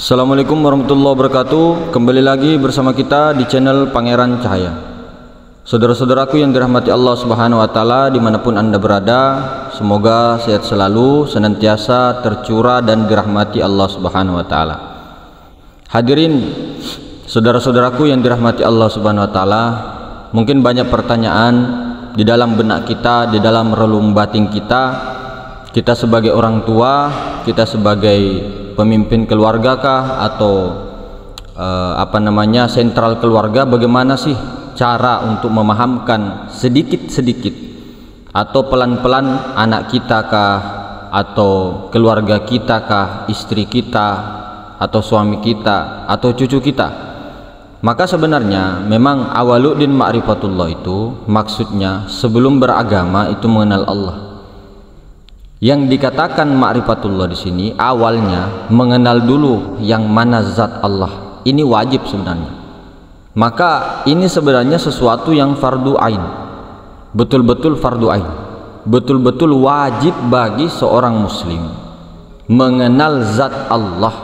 Assalamualaikum warahmatullahi wabarakatuh. Kembali lagi bersama kita di channel Pangeran Cahaya. Saudara-saudaraku yang dirahmati Allah Subhanahu wa taala dimanapun Anda berada, semoga sehat selalu, senantiasa tercurah dan dirahmati Allah Subhanahu wa taala. Hadirin saudara-saudaraku yang dirahmati Allah Subhanahu wa taala, mungkin banyak pertanyaan di dalam benak kita, di dalam relung batin kita sebagai orang tua, kita sebagai pemimpin keluarga kah, atau sentral keluarga, bagaimana sih cara untuk memahamkan sedikit-sedikit atau pelan-pelan anak kita kah, atau keluarga kita kah, istri kita atau suami kita atau cucu kita. Maka sebenarnya memang awaluddin ma'rifatullah itu maksudnya sebelum beragama itu mengenal Allah. Yang dikatakan ma'rifatullah di sini awalnya mengenal dulu yang mana zat Allah. Ini wajib sebenarnya. Maka ini sebenarnya sesuatu yang fardu ain. Betul-betul fardu ain. Betul-betul wajib bagi seorang muslim mengenal zat Allah.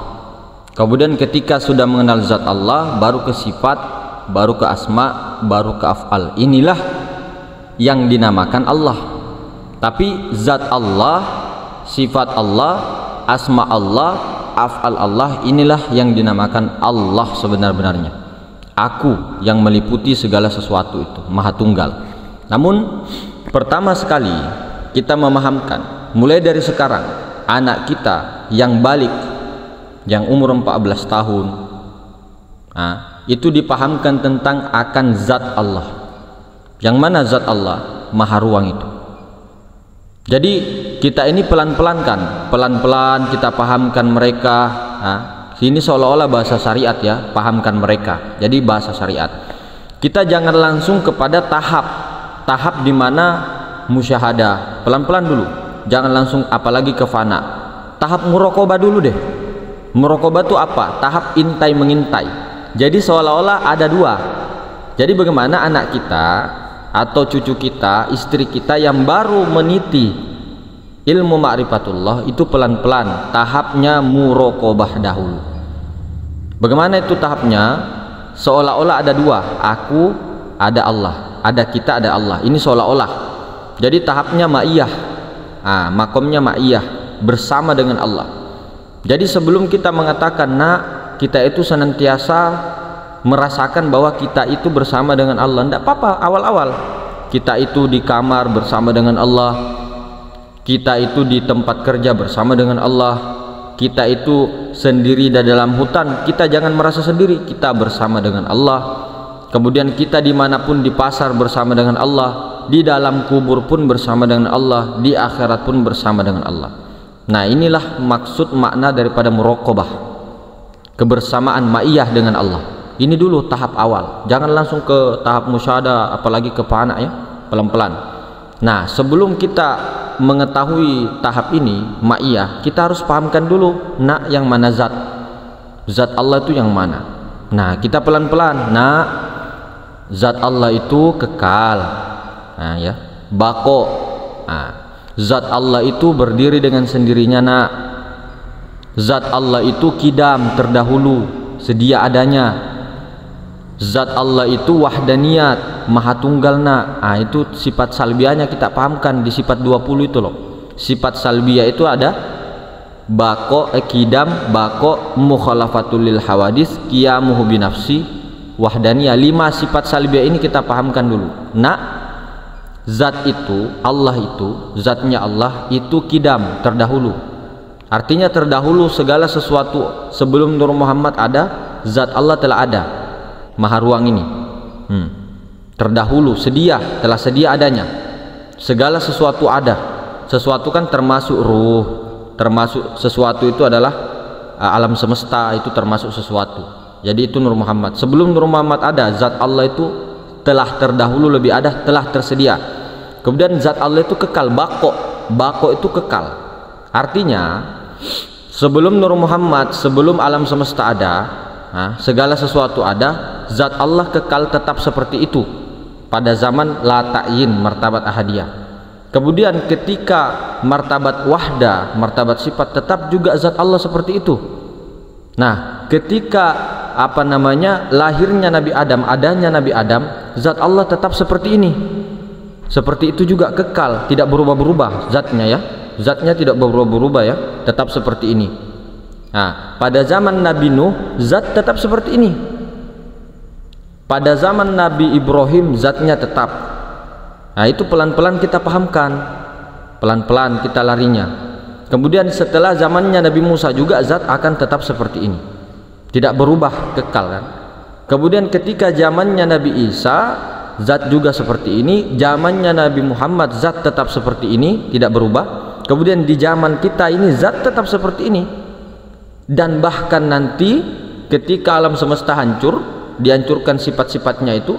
Kemudian ketika sudah mengenal zat Allah, baru ke sifat, baru ke asma, baru ke af'al. Inilah yang dinamakan Allah. Tapi zat Allah, sifat Allah, asma Allah, af'al Allah, inilah yang dinamakan Allah sebenar-benarnya. Aku yang meliputi segala sesuatu itu, Maha Tunggal. Namun pertama sekali kita memahamkan, mulai dari sekarang anak kita yang balik, yang umur 14 tahun, itu dipahamkan tentang akan zat Allah. Yang mana zat Allah? Maha Ruang itu. Jadi kita ini pelan-pelan kan, pelan-pelan kita pahamkan mereka. Ini seolah-olah bahasa syariat ya, pahamkan mereka. Jadi bahasa syariat. Kita jangan langsung kepada tahap di mana musyahadah, pelan-pelan dulu. Jangan langsung apalagi ke fana. Tahap muraqabah dulu deh. Muraqabah itu apa? Tahap intai mengintai. Jadi seolah-olah ada dua. Jadi bagaimana anak kita atau cucu kita, istri kita yang baru meniti ilmu ma'rifatullah itu pelan-pelan, tahapnya muraqabah dahulu. Bagaimana itu tahapnya? Seolah-olah ada dua, aku ada Allah, ada kita ada Allah. Ini seolah-olah. Jadi tahapnya ma'iyah, makomnya ma'iyah, bersama dengan Allah. Jadi sebelum kita mengatakan kita itu senantiasa merasakan bahwa kita itu bersama dengan Allah, tidak apa-apa. Awal-awal kita itu di kamar bersama dengan Allah, kita itu di tempat kerja bersama dengan Allah, kita itu sendiri di dalam hutan, kita jangan merasa sendiri, kita bersama dengan Allah. Kemudian kita dimanapun, di pasar bersama dengan Allah, di dalam kubur pun bersama dengan Allah, di akhirat pun bersama dengan Allah. Nah, inilah maksud makna daripada muraqabah, kebersamaan ma'iyah dengan Allah. Ini dulu tahap awal, jangan langsung ke tahap musyahadah, apalagi ke fana ya, pelan-pelan. Nah, sebelum kita mengetahui tahap ini ma'iyah, kita harus pahamkan dulu yang mana zat Allah itu yang mana. Nah, kita pelan-pelan. Zat Allah itu kekal, bako. Zat Allah itu berdiri dengan sendirinya. Zat Allah itu kidam, terdahulu, sedia adanya. Zat Allah itu wahdaniyat, maha tunggal. Itu sifat salbiahnya kita pahamkan di sifat 20 itu loh. Sifat salbiah itu ada bako, kidam, bako, mukhalafatul lil hawadis, qiyamuhu binafsi, wahdaniyah. 5 sifat salbiah ini kita pahamkan dulu. Zat itu, Allah itu, zatnya Allah itu kidam, terdahulu. Artinya terdahulu segala sesuatu. Sebelum Nur Muhammad ada, zat Allah telah ada. Maha Ruang ini terdahulu, telah sedia adanya. Segala sesuatu ada. Sesuatu kan termasuk ruh, termasuk sesuatu itu adalah alam semesta, itu termasuk sesuatu. Jadi itu Nur Muhammad. Sebelum Nur Muhammad ada, zat Allah itu telah terdahulu, lebih ada, telah tersedia. Kemudian zat Allah itu kekal, bako itu kekal. Artinya sebelum Nur Muhammad, sebelum alam semesta ada, segala sesuatu ada, zat Allah kekal tetap seperti itu pada zaman la ta'yin, martabat ahadiyah. Kemudian ketika martabat wahda, martabat sifat, tetap juga zat Allah seperti itu. Nah, ketika lahirnya Nabi Adam, adanya Nabi Adam, zat Allah tetap seperti ini. Seperti itu juga kekal, tidak berubah-berubah zatnya ya. Zatnya tidak berubah-berubah ya, tetap seperti ini. Nah, pada zaman Nabi Nuh zat tetap seperti ini. Pada zaman Nabi Ibrahim zatnya tetap. Nah, itu pelan-pelan kita pahamkan. Pelan-pelan kita larinya. Kemudian setelah zamannya Nabi Musa juga zat akan tetap seperti ini, tidak berubah, kekal kan. Kemudian ketika zamannya Nabi Isa zat juga seperti ini, zamannya Nabi Muhammad zat tetap seperti ini, tidak berubah. Kemudian di zaman kita ini zat tetap seperti ini, dan bahkan nanti ketika alam semesta hancur, dihancurkan sifat-sifatnya itu,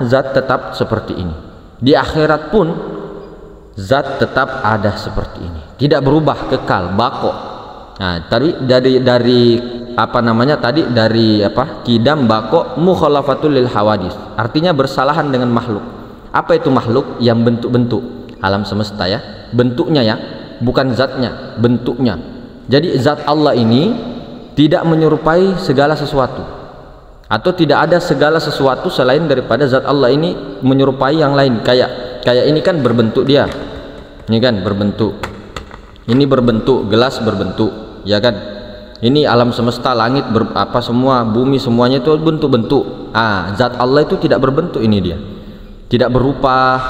zat tetap seperti ini. Di akhirat pun zat tetap ada seperti ini, tidak berubah, kekal, bako. Nah, tadi dari kidam bako mukhalafatul lil hawadis, artinya bersalahan dengan makhluk. Apa itu makhluk? Yang bentuk-bentuk alam semesta ya, bentuknya ya, bukan zatnya, bentuknya. Jadi zat Allah ini tidak menyerupai segala sesuatu, atau tidak ada segala sesuatu selain daripada zat Allah ini menyerupai yang lain. Kayak ini kan berbentuk dia, ini kan berbentuk, ini berbentuk, gelas berbentuk, ya kan. Ini alam semesta, langit semua, bumi semuanya itu bentuk-bentuk. Zat Allah itu tidak berbentuk, ini dia, tidak berupa.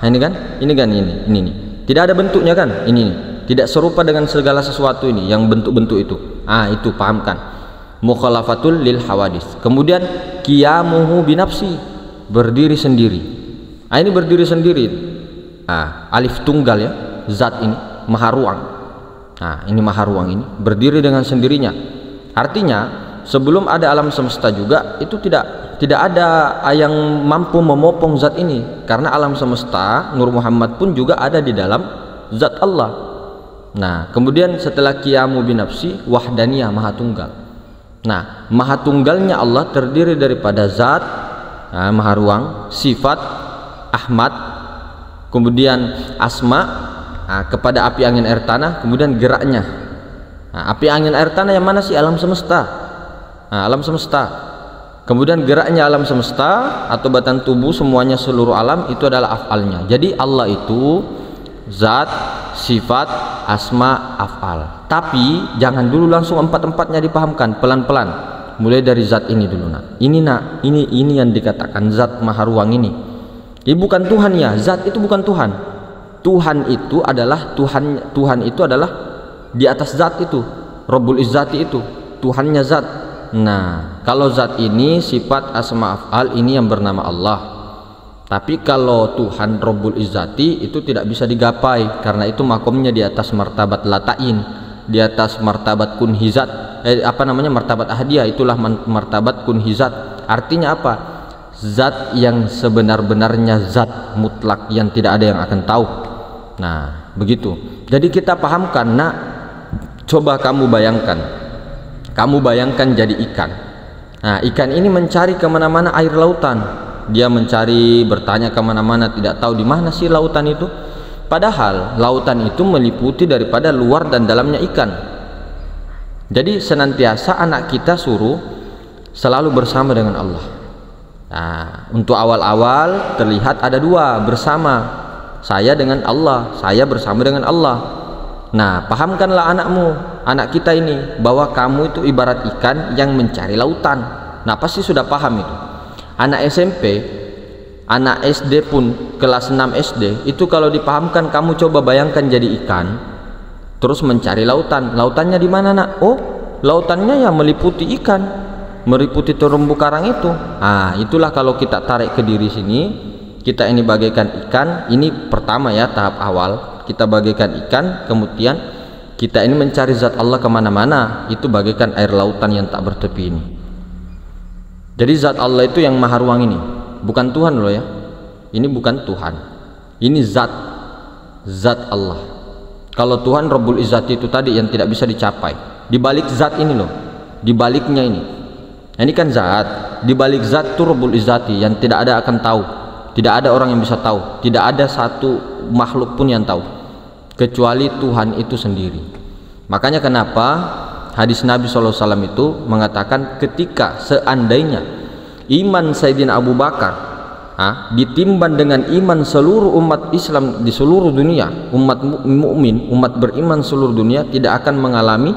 Ini kan, ini tidak ada bentuknya kan, ini tidak serupa dengan segala sesuatu ini yang bentuk-bentuk itu. Itu pahamkan, mukhalafatul lil hawadis. Kemudian qiyamuhu binafsi, berdiri sendiri. Ini berdiri sendiri, alif tunggal ya, zat ini maha ruang. Ini maha ruang ini berdiri dengan sendirinya. Artinya sebelum ada alam semesta juga itu tidak ada yang mampu memopong zat ini, karena alam semesta Nur Muhammad pun juga ada di dalam zat Allah. Nah, kemudian setelah qiyamu binafsi, wahdaniyah, maha tunggal. Nah, maha tunggalnya Allah terdiri daripada zat, maha ruang, sifat Ahmad, kemudian asma, kepada api angin air tanah, kemudian geraknya. Api angin air tanah yang mana sih? Alam semesta. Alam semesta. Kemudian geraknya alam semesta atau batan tubuh semuanya, seluruh alam itu adalah af'alnya. Jadi Allah itu zat, sifat, asma, af'al. Tapi jangan dulu langsung empat-empatnya dipahamkan, pelan-pelan. Mulai dari zat ini dulu Ini yang dikatakan zat maha ruang ini. Ini bukan Tuhan ya, zat itu bukan Tuhan. Tuhan itu adalah Tuhan itu adalah di atas zat itu, Rabbul Izzati itu, Tuhannya zat. Nah, kalau zat ini sifat asma af'al ini yang bernama Allah. Tapi kalau Tuhan Rabbul Izzati itu tidak bisa digapai, karena itu makomnya di atas martabat latain, di atas martabat kunhizat, martabat ahadiyah, itulah martabat kunhizat. Artinya apa? Zat yang sebenar-benarnya zat mutlak yang tidak ada yang akan tahu. Nah, begitu. Jadi kita pahamkan. Coba kamu bayangkan jadi ikan. Nah, ikan ini mencari kemana-mana air lautan. Dia mencari, bertanya kemana-mana, tidak tahu di mana sih lautan itu. Padahal lautan itu meliputi daripada luar dan dalamnya ikan. Jadi senantiasa anak kita suruh selalu bersama dengan Allah. Untuk awal-awal terlihat ada dua bersama, saya dengan Allah, saya bersama dengan Allah. Nah, pahamkanlah anak kita ini, bahwa kamu itu ibarat ikan yang mencari lautan. Nah, pasti sudah paham itu. Anak SMP, anak SD pun kelas 6 SD itu kalau dipahamkan, kamu coba bayangkan jadi ikan terus mencari lautan. Lautannya di mana, nak? Oh, lautannya ya meliputi ikan, meliputi terumbu karang itu. Itulah kalau kita tarik ke diri sini, kita ini bagaikan ikan. Ini pertama ya, tahap awal kita bagaikan ikan, kemudian kita ini mencari zat Allah kemana-mana, itu bagaikan air lautan yang tak bertepi ini. Jadi zat Allah itu yang maha ruang ini, bukan Tuhan loh ya, ini bukan Tuhan, ini zat Allah. Kalau Tuhan Rabbul Izzati itu tadi yang tidak bisa dicapai, dibalik zat ini loh, dibaliknya ini. Ini kan zat, dibalik zat itu Rabbul Izzati yang tidak ada akan tahu, tidak ada orang yang bisa tahu, tidak ada satu makhluk pun yang tahu kecuali Tuhan itu sendiri. Makanya kenapa hadis Nabi SAW itu mengatakan ketika seandainya iman Sayyidina Abu Bakar ditimbang dengan iman seluruh umat Islam di seluruh dunia, umat mukmin, umat beriman seluruh dunia tidak akan mengalami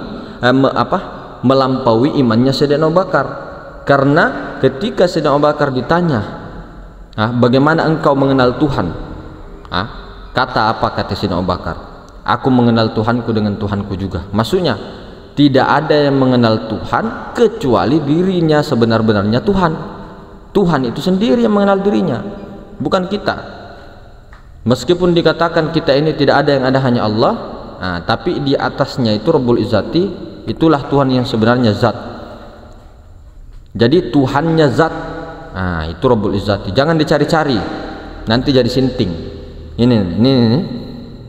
melampaui imannya Sayyidina Abu Bakar. Karena ketika Sayyidina Abu Bakar ditanya, bagaimana engkau mengenal Tuhan? Kata Sayyidina Abu Bakar? Aku mengenal Tuhanku dengan Tuhanku juga. Maksudnya tidak ada yang mengenal Tuhan kecuali dirinya sebenar-benarnya Tuhan. Tuhan itu sendiri yang mengenal dirinya, bukan kita. Meskipun dikatakan kita ini tidak ada yang ada, hanya Allah, tapi di atasnya itu Rabbul Izzati, itulah Tuhan yang sebenarnya zat. Jadi Tuhannya zat, itu Rabbul Izzati. Jangan dicari-cari, nanti jadi sinting. Ini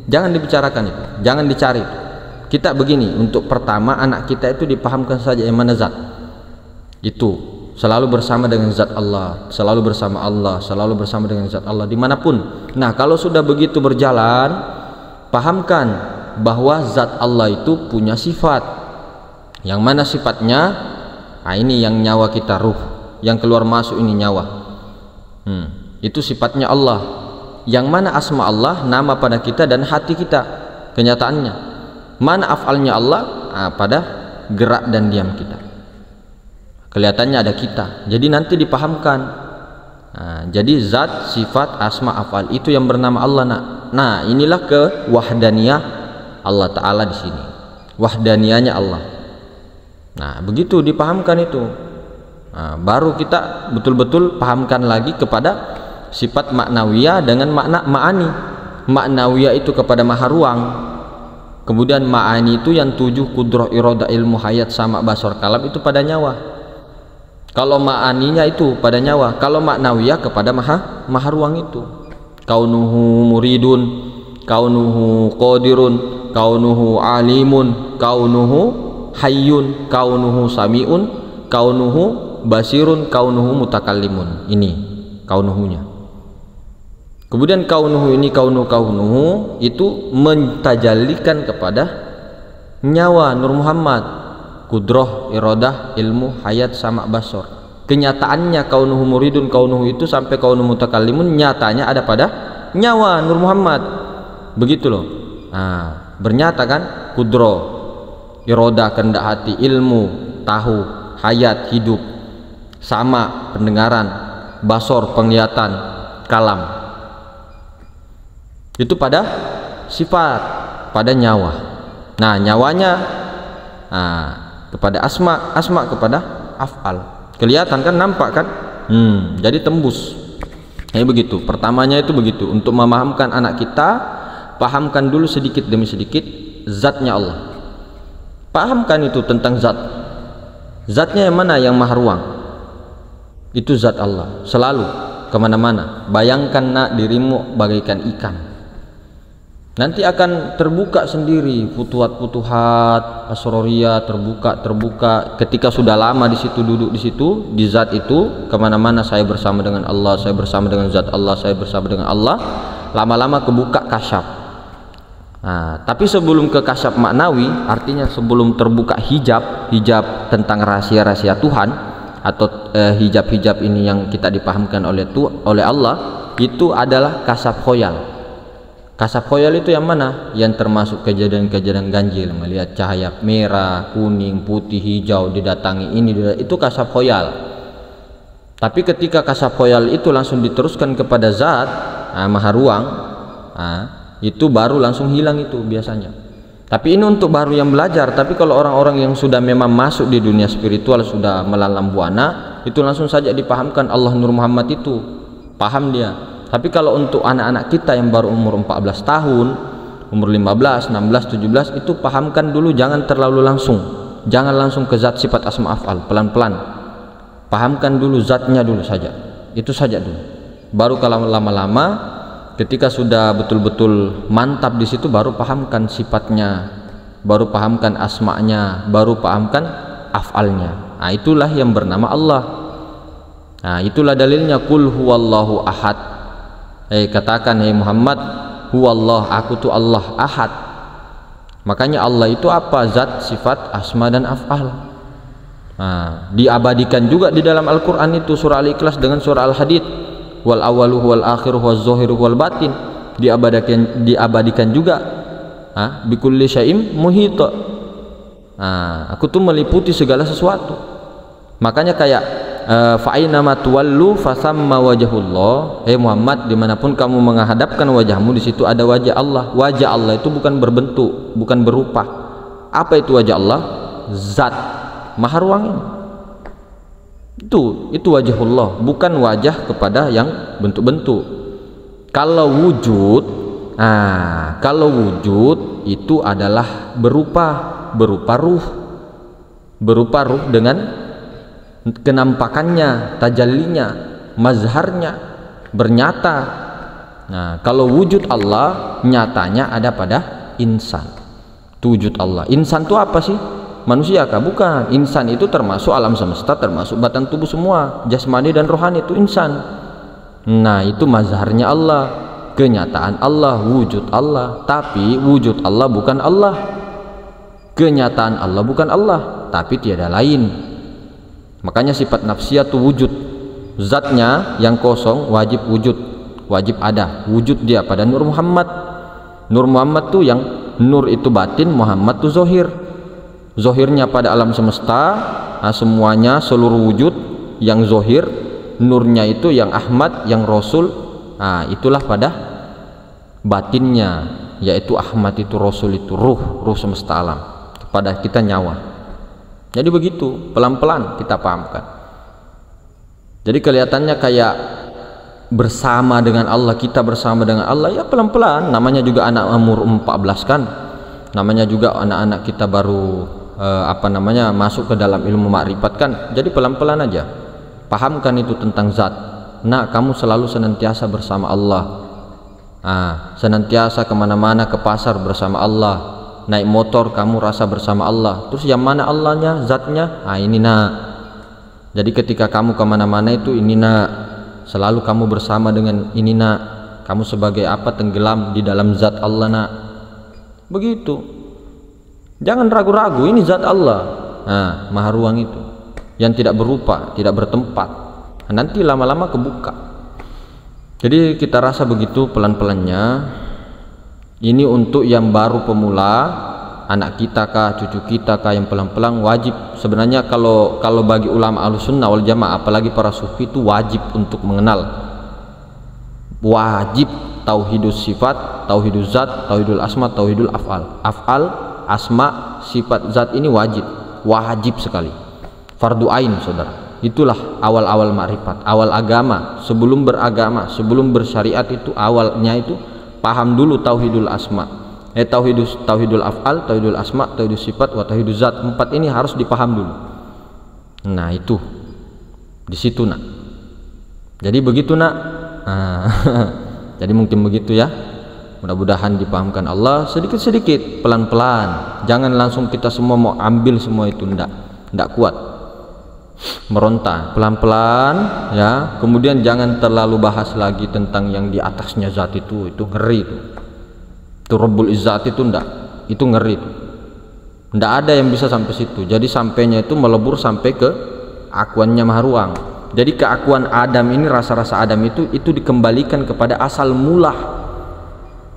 jangan dibicarakan itu, jangan dicari. Kita begini, untuk pertama anak kita itu dipahamkan saja yang mana zat. Itu selalu bersama dengan zat Allah, selalu bersama Allah, selalu bersama dengan zat Allah dimanapun. Nah, kalau sudah begitu berjalan, pahamkan bahwa zat Allah itu punya sifat. Yang mana sifatnya? Ini yang nyawa kita, ruh yang keluar masuk ini nyawa. Itu sifatnya Allah. Yang mana asma Allah, nama pada kita dan hati kita, kenyataannya. Mana afalnya Allah? Pada gerak dan diam kita. Kelihatannya ada kita, jadi nanti dipahamkan. Jadi zat, sifat, asma, afal itu yang bernama Allah. Nah, inilah kewahdaniyah Allah Ta'ala di sini, wahdaniyahnya Allah. Nah, begitu dipahamkan itu, baru kita betul-betul pahamkan lagi kepada sifat maknawiyah dengan makna ma'ani. Maknawiyah itu kepada maha ruang, kemudian ma'ani itu yang 7, kudrah, iradah, ilmu, hayat, sama, basar, kalam itu pada nyawa. Kalau ma'aninya itu pada nyawa, kalau maknawiyah kepada maha ruang itu. Kaunuhu muridun, kaunuhu qadirun, kaunuhu alimun, kaunuhu hayyun, kaunuhu sami'un, kaunuhu basirun, kaunuhu mutakallimun. Ini kaunuhunya. Kemudian kaunuhu ini, kaunuhu itu mentajallikan kepada nyawa Nur Muhammad, kudroh, iradah, ilmu, hayat, sama, basor. Kenyataannya kaunuhu muridun, kaunuhu itu sampai kaunuhu mutakallimun, nyatanya ada pada nyawa Nur Muhammad. Begitu loh. Bernyata kan, kudroh, iradah, kehendak hati, ilmu, tahu, hayat, hidup, sama, pendengaran, basor, penglihatan, kalam. Itu pada sifat, pada nyawa. Nah, nyawanya kepada asma, asma kepada af'al. Kelihatan kan, nampak kan? Jadi tembus. Begitu. Pertamanya itu begitu. Untuk memahamkan anak kita, pahamkan dulu sedikit demi sedikit zatnya Allah. Pahamkan itu tentang zat. Zatnya yang mana? Yang maha ruang. Itu zat Allah. Selalu kemana-mana. Bayangkan dirimu bagaikan ikan. Nanti akan terbuka sendiri futuhat-futuhat asroriyah, terbuka ketika sudah lama di situ, duduk di situ, di zat itu, kemana-mana saya bersama dengan Allah, saya bersama dengan zat Allah, saya bersama dengan Allah. Lama-lama kebuka kasyaf. Tapi sebelum ke kasyaf maknawi, artinya sebelum terbuka hijab tentang rahasia-rahasia Tuhan, atau hijab-hijab ini yang kita dipahamkan oleh Allah, itu adalah kasyaf khoyal. Kasab khoyal itu yang mana? Yang termasuk kejadian-kejadian ganjil, melihat cahaya merah, kuning, putih, hijau, didatangi ini, itu kasab khoyal. Tapi ketika kasab khoyal itu langsung diteruskan kepada zat, maha ruang, itu baru langsung hilang itu biasanya. Tapi ini untuk baru yang belajar. Tapi kalau orang-orang yang sudah memang masuk di dunia spiritual, sudah melalang buana, itu langsung saja dipahamkan Allah Nur Muhammad itu, paham dia. Tapi kalau untuk anak-anak kita yang baru umur 14 tahun, umur 15, 16, 17, itu pahamkan dulu, jangan terlalu langsung. Jangan langsung ke zat, sifat, asma, af'al, pelan-pelan. Pahamkan dulu zatnya dulu saja. Itu saja dulu. Baru kalau lama-lama ketika sudah betul-betul mantap di situ, baru pahamkan sifatnya, baru pahamkan asma'nya, baru pahamkan af'alnya. Itulah yang bernama Allah. Itulah dalilnya, qul huwallahu ahad. Katakan, Muhammad, huwallah, aku tuh Allah, ahad. Makanya Allah itu apa? Zat, sifat, asma dan af'al. Nah, diabadikan juga di dalam Al-Qur'an itu surah Al-Ikhlas dengan surah Al-Hadid. Wal awalu wal akhiru wal zahiru wal batin. Diabadikan juga. Bikulli syai'im muhita. Aku tuh meliputi segala sesuatu. Makanya kayak fa'ina ma tuwallu fasamma wajhullah. Muhammad, dimanapun kamu menghadapkan wajahmu, di situ ada wajah Allah. Wajah Allah itu bukan berbentuk, bukan berupa. Apa itu wajah Allah? Zat Maha Ruang ini. Itu wajhullah, bukan wajah kepada yang bentuk-bentuk. Kalau wujud, kalau wujud itu adalah berupa ruh dengan kenampakannya, tajallinya, mazharnya, bernyata. Nah, kalau wujud Allah nyatanya ada pada insan. Itu wujud Allah. Insan itu apa sih? Manusia kah? Bukan. Insan itu termasuk alam semesta, termasuk batang tubuh semua, jasmani dan rohani, itu insan. Nah, itu mazharnya Allah, kenyataan Allah, wujud Allah. Tapi wujud Allah bukan Allah, kenyataan Allah bukan Allah, tapi tiada lain. Makanya sifat nafsiyah itu wujud, zatnya yang kosong wajib wujud, wajib ada wujud dia pada Nur Muhammad. Nur Muhammad tuh yang nur itu batin, Muhammad tuh zohir. Zohirnya pada alam semesta, semuanya seluruh wujud yang zohir, nurnya itu yang Ahmad, yang Rasul. Itulah pada batinnya, yaitu Ahmad itu, Rasul itu ruh semesta alam, pada kita nyawa. Jadi begitu, pelan-pelan kita pahamkan. Jadi kelihatannya kayak bersama dengan Allah, kita bersama dengan Allah, ya pelan-pelan. Namanya juga anak umur 14 kan, namanya juga anak-anak kita baru masuk ke dalam ilmu makrifat kan. Jadi pelan-pelan aja pahamkan itu tentang zat. Nah, kamu selalu senantiasa bersama Allah, senantiasa kemana-mana, ke pasar bersama Allah, naik motor kamu rasa bersama Allah. Terus yang mana Allahnya, zatnya? Ini nak. Jadi ketika kamu kemana-mana itu ini nak, selalu kamu bersama dengan ini nak. Kamu sebagai apa? Tenggelam di dalam zat Allah nak. Begitu. Jangan ragu-ragu, ini zat Allah. Maha Ruang itu, yang tidak berupa, tidak bertempat. Nanti lama-lama kebuka. Jadi kita rasa begitu pelan-pelannya. Ini untuk yang baru pemula, anak kita kah, cucu kita kah, yang pelan-pelan wajib. Sebenarnya kalau bagi ulama Ahlussunnah wal Jamaah, apalagi para sufi, itu wajib untuk mengenal, wajib tauhidus sifat, tauhidus zat, tauhidul asma, tauhidul af'al. Af'al, asma, sifat, zat ini wajib sekali, fardu ain saudara. Itulah awal-awal makrifat, awal agama. Sebelum beragama, sebelum bersyariat, itu awalnya itu paham dulu tauhidul asma, tauhidul af'al, tauhidul asma, tauhidul sifat, wa tauhidul zat. 4 ini harus dipaham dulu. Nah, itu di situ nak. Jadi begitu nak. Jadi mungkin begitu ya. Mudah-mudahan dipahamkan Allah sedikit-sedikit, pelan-pelan. Jangan langsung kita semua mau ambil semua itu, ndak kuat. Meronta pelan-pelan ya. Kemudian jangan terlalu bahas lagi tentang yang di atasnya zat itu ngeri itu. Itu Rabbul Izzat itu itu ngeri itu. Ndak ada yang bisa sampai situ. Jadi sampainya itu melebur sampai ke akuannya Maha Ruang. Jadi keakuan Adam ini, rasa-rasa Adam itu dikembalikan kepada asal mula,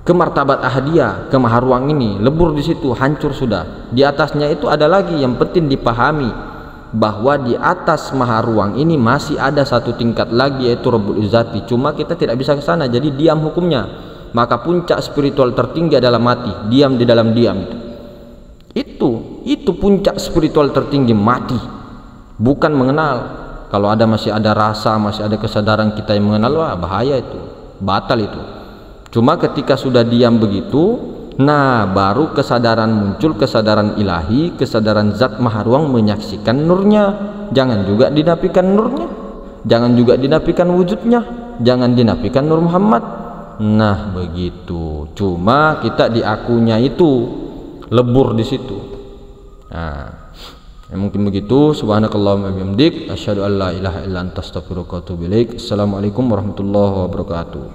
ke martabat ahadiyah, ke Maha Ruang ini, lebur di situ, hancur sudah. Di atasnya itu ada lagi yang penting dipahami, bahwa di atas Maha Ruang ini masih ada satu tingkat lagi, yaitu Rabbul Izzati. Cuma kita tidak bisa ke sana, jadi diam hukumnya. Maka puncak spiritual tertinggi adalah mati, diam di dalam diam itu puncak spiritual tertinggi, mati, bukan mengenal. Kalau masih ada rasa, masih ada kesadaran kita yang mengenal, wah bahaya itu, batal itu. Cuma ketika sudah diam begitu, nah baru kesadaran muncul, kesadaran ilahi, kesadaran zat Maha Ruang menyaksikan nurnya. Jangan juga dinafikan nurnya, jangan juga dinafikan wujudnya, jangan dinafikan Nur Muhammad. Nah begitu. Cuma kita diakunya itu lebur di situ. Nah, mungkin begitu. Subhanakallahumma wa bihamdik, asyhadu an la ilaha illa anta, astaghfiruka wa atubu ilaik. Assalamualaikum warahmatullahi wabarakatuh.